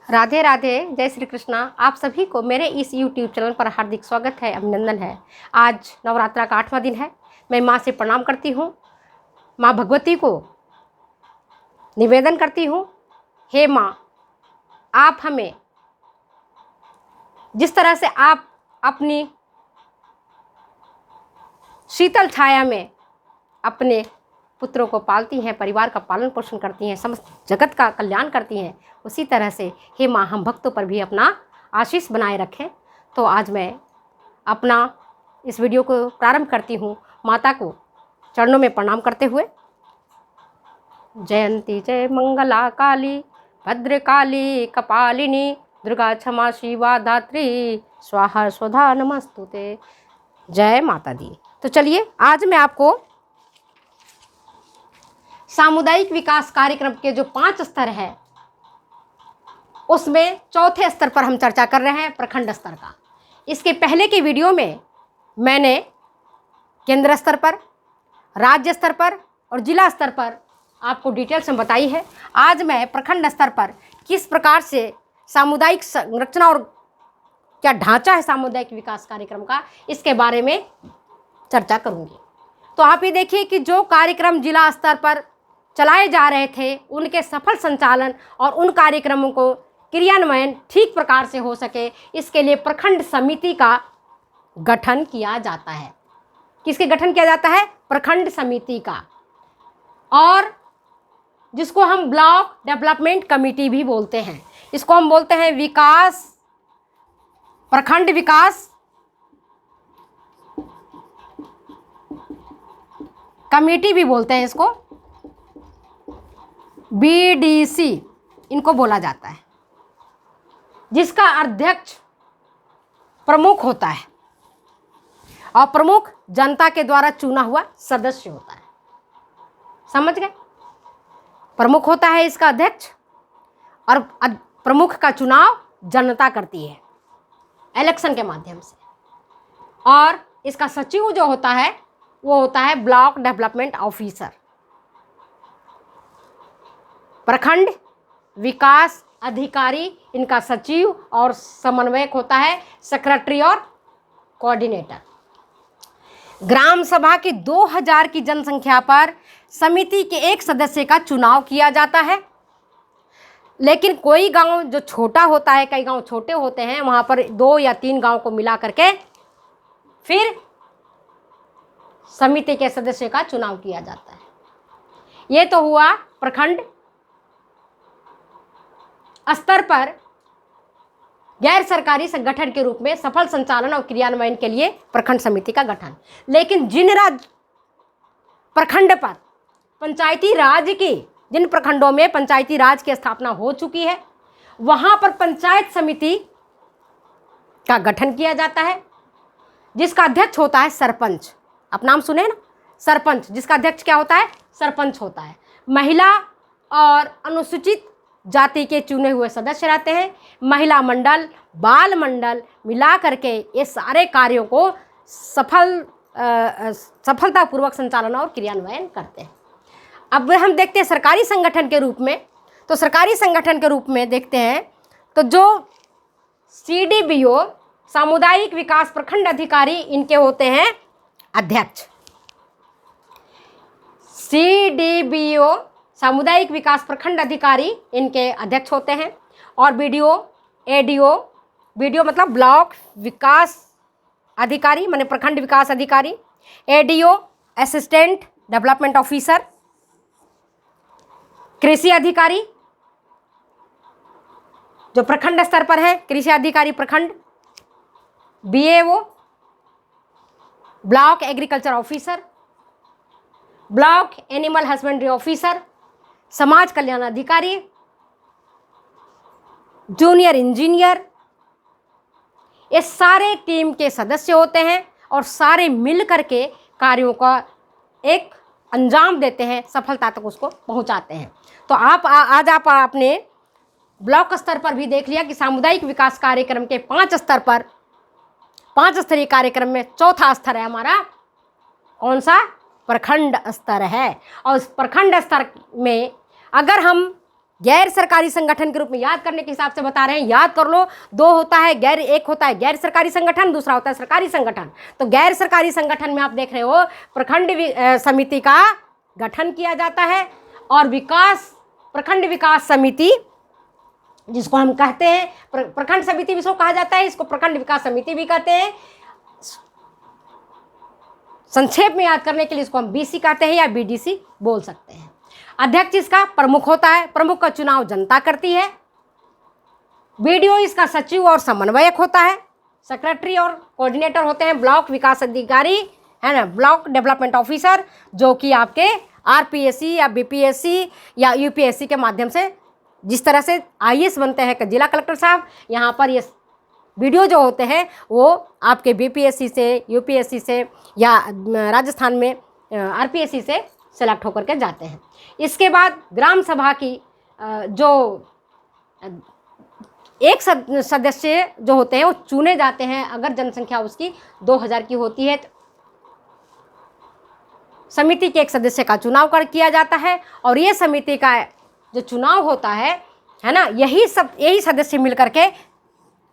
राधे राधे, जय श्री कृष्णा। आप सभी को मेरे इस YouTube चैनल पर हार्दिक स्वागत है, अभिनंदन है। आज नवरात्रा का 8वां दिन है। मैं माँ से प्रणाम करती हूँ, माँ भगवती को निवेदन करती हूँ, हे माँ, आप हमें जिस तरह से आप अपनी शीतल छाया में अपने पुत्रों को पालती हैं, परिवार का पालन पोषण करती हैं, समस्त जगत का कल्याण करती हैं, उसी तरह से हे माँ हम भक्तों पर भी अपना आशीष बनाए रखें। तो आज मैं अपना इस वीडियो को प्रारंभ करती हूँ माता को चरणों में प्रणाम करते हुए। जयंती जय मंगला काली भद्रकाली कपालिनी दुर्गा क्षमा शिवा धात्री स्वाहा स्वधा नमस्तुते। जय माता दी। तो चलिए आज मैं आपको सामुदायिक विकास कार्यक्रम के जो 5 स्तर है उसमें चौथे स्तर पर हम चर्चा कर रहे हैं, प्रखंड स्तर का। इसके पहले के वीडियो में मैंने केंद्र स्तर पर, राज्य स्तर पर और जिला स्तर पर आपको डिटेल्स में बताई है। आज मैं प्रखंड स्तर पर किस प्रकार से सामुदायिक संरचना और क्या ढांचा है सामुदायिक विकास कार्यक्रम का, इसके बारे में चर्चा करूंगी। तो आप ये देखिए कि जो कार्यक्रम जिला स्तर पर चलाए जा रहे थे उनके सफल संचालन और उन कार्यक्रमों को क्रियान्वयन ठीक प्रकार से हो सके, इसके लिए प्रखंड समिति का गठन किया जाता है। किसके गठन किया जाता है? प्रखंड समिति का, और जिसको हम ब्लॉक डेवलपमेंट कमेटी भी बोलते हैं। इसको हम बोलते हैं विकास, प्रखंड विकास कमेटी भी बोलते हैं, इसको BDC इनको बोला जाता है, जिसका अध्यक्ष प्रमुख होता है और प्रमुख जनता के द्वारा चुना हुआ सदस्य होता है। समझ गए? प्रमुख होता है इसका अध्यक्ष और प्रमुख का चुनाव जनता करती है इलेक्शन के माध्यम से, और इसका सचिव जो होता है वो होता है ब्लॉक डेवलपमेंट ऑफिसर। प्रखंड विकास अधिकारी इनका सचिव, और समन्वयक होता है सेक्रेटरी और कोऑर्डिनेटर। ग्राम सभा की 2000 की जनसंख्या पर समिति के एक सदस्य का चुनाव किया जाता है। लेकिन कोई गांव जो छोटा होता है, कई गांव छोटे होते हैं, वहां पर 2 या 3 गांव को मिला करके फिर समिति के सदस्य का चुनाव किया जाता है। ये तो हुआ प्रखंड स्तर पर गैर सरकारी संगठन के रूप में सफल संचालन और क्रियान्वयन के लिए प्रखंड समिति का गठन। लेकिन जिन प्रखंड पर पंचायती राज की, जिन प्रखंडों में पंचायती राज की स्थापना हो चुकी है, वहां पर पंचायत समिति का गठन किया जाता है, जिसका अध्यक्ष होता है सरपंच। आप नाम सुने ना, सरपंच, जिसका अध्यक्ष क्या होता है? सरपंच होता है। महिला और अनुसूचित जाति के चुने हुए सदस्य रहते हैं। महिला मंडल, बाल मंडल मिला करके ये सारे कार्यों को सफलतापूर्वक संचालन और क्रियान्वयन करते हैं। अब हम देखते हैं सरकारी संगठन के रूप में। तो सरकारी संगठन के रूप में देखते हैं तो जो CDBO सामुदायिक विकास प्रखंड अधिकारी, इनके होते हैं अध्यक्ष। CDBO सामुदायिक विकास प्रखंड अधिकारी इनके अध्यक्ष होते हैं। और BDO, ADO, BDO मतलब ब्लॉक विकास अधिकारी, माने प्रखंड विकास अधिकारी, ADO असिस्टेंट डेवलपमेंट ऑफिसर, कृषि अधिकारी जो प्रखंड स्तर पर है, कृषि अधिकारी प्रखंड, BAO block agriculture officer, block animal husbandry officer, समाज कल्याण अधिकारी, जूनियर इंजीनियर, ये सारे टीम के सदस्य होते हैं और सारे मिल करके कार्यों का एक अंजाम देते हैं, सफलता तक उसको पहुंचाते हैं। तो आज आप अपने ब्लॉक स्तर पर भी देख लिया कि सामुदायिक विकास कार्यक्रम के 5 स्तर पर, 5 स्तरीय कार्यक्रम में चौथा स्तर है हमारा कौन सा? प्रखंड स्तर है। और उस प्रखंड स्तर में अगर हम गैर सरकारी संगठन के रूप में याद करने के हिसाब से बता रहे हैं, याद कर लो। दो होता है गैर, एक होता है गैर सरकारी संगठन, दूसरा होता है सरकारी संगठन। तो गैर सरकारी संगठन में आप देख रहे हो प्रखंड समिति का गठन किया जाता है, और प्रखंड विकास समिति जिसको हम कहते हैं, प्रखंड समिति भी इसको कहा जाता है, इसको प्रखंड विकास समिति भी कहते हैं। संक्षेप में याद करने के लिए इसको हम बीसी कहते हैं या बीडीसी बोल सकते हैं। अध्यक्ष इसका प्रमुख होता है, प्रमुख का चुनाव जनता करती है। बीडीओ इसका सचिव और समन्वयक होता है। सेक्रेटरी और कोऑर्डिनेटर होते हैं ब्लॉक विकास अधिकारी, है ना, ब्लॉक डेवलपमेंट ऑफिसर, जो कि आपके आरपीएससी या बीपीएससी या यूपीएससी के माध्यम से, जिस तरह से आईएएस बनते हैं जिला कलेक्टर साहब, यहाँ पर ये बीडीओ जो होते हैं वो आपके बीपीएससी से, यूपीएससी से या राजस्थान में आरपीएससी से सेलेक्ट होकर के जाते हैं। इसके बाद ग्राम सभा की जो एक सदस्य जो होते हैं वो चुने जाते हैं। अगर जनसंख्या उसकी 2000 की होती है, समिति के एक सदस्य का चुनाव किया जाता है, और ये समिति का जो चुनाव होता है ना, यही सदस्य मिलकर के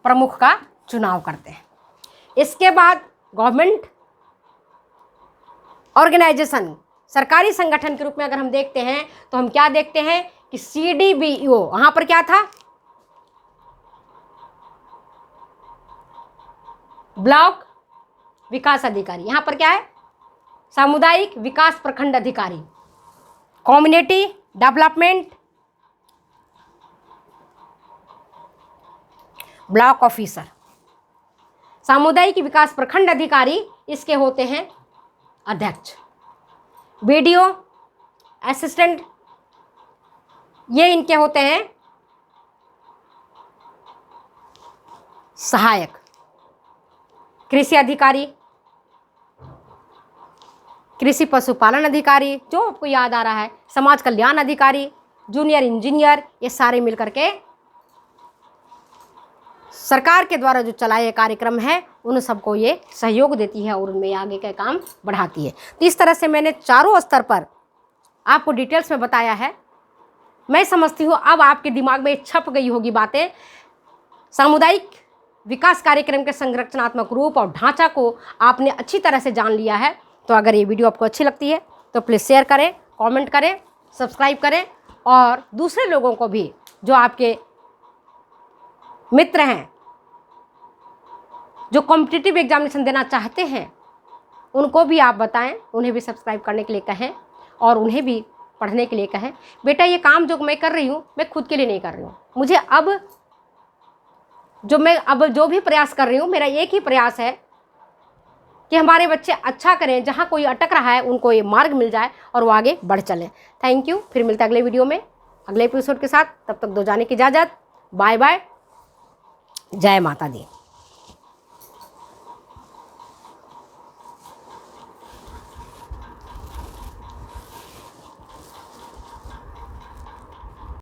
प्रमुख का चुनाव करते हैं। इसके बाद गवर्नमेंट ऑर्गेनाइजेशन, सरकारी संगठन के रूप में अगर हम देखते हैं तो हम क्या देखते हैं कि CDBO, वहां पर क्या था, ब्लॉक विकास अधिकारी, यहां पर क्या है, सामुदायिक विकास प्रखंड अधिकारी, कम्युनिटी डेवलपमेंट ब्लॉक ऑफिसर, सामुदायिक विकास प्रखंड अधिकारी, इसके होते हैं अध्यक्ष। बीडीओ, असिस्टेंट, ये इनके होते हैं सहायक। कृषि अधिकारी, कृषि पशुपालन अधिकारी, जो आपको याद आ रहा है, समाज कल्याण अधिकारी, जूनियर इंजीनियर, ये सारे मिलकर के सरकार के द्वारा जो चलाए कार्यक्रम है उन सबको ये सहयोग देती है और उनमें आगे का काम बढ़ाती है। तो इस तरह से मैंने चारों स्तर पर आपको डिटेल्स में बताया है। मैं समझती हूँ अब आपके दिमाग में छप गई होगी बातें। सामुदायिक विकास कार्यक्रम के संरचनात्मक रूप और ढांचा को आपने अच्छी तरह से जान लिया है। तो अगर ये वीडियो आपको अच्छी लगती है तो प्लीज़ शेयर करें, कमेंट करें, सब्सक्राइब करें, और दूसरे लोगों को भी जो आपके मित्र हैं जो कॉम्पिटिटिव एग्जामिनेशन देना चाहते हैं उनको भी आप बताएं, उन्हें भी सब्सक्राइब करने के लिए कहें और उन्हें भी पढ़ने के लिए कहें। बेटा ये काम जो मैं कर रही हूँ मैं खुद के लिए नहीं कर रही हूँ, मुझे अब जो भी प्रयास कर रही हूँ मेरा एक ही प्रयास है कि हमारे बच्चे अच्छा करें, जहाँ कोई अटक रहा है उनको ये मार्ग मिल जाए और वो आगे बढ़ चलें। Thank you. फिर मिलते हैं अगले वीडियो में अगले एपिसोड के साथ। तब तक दो जाने की इजाज़त। Bye bye. जय माता दी।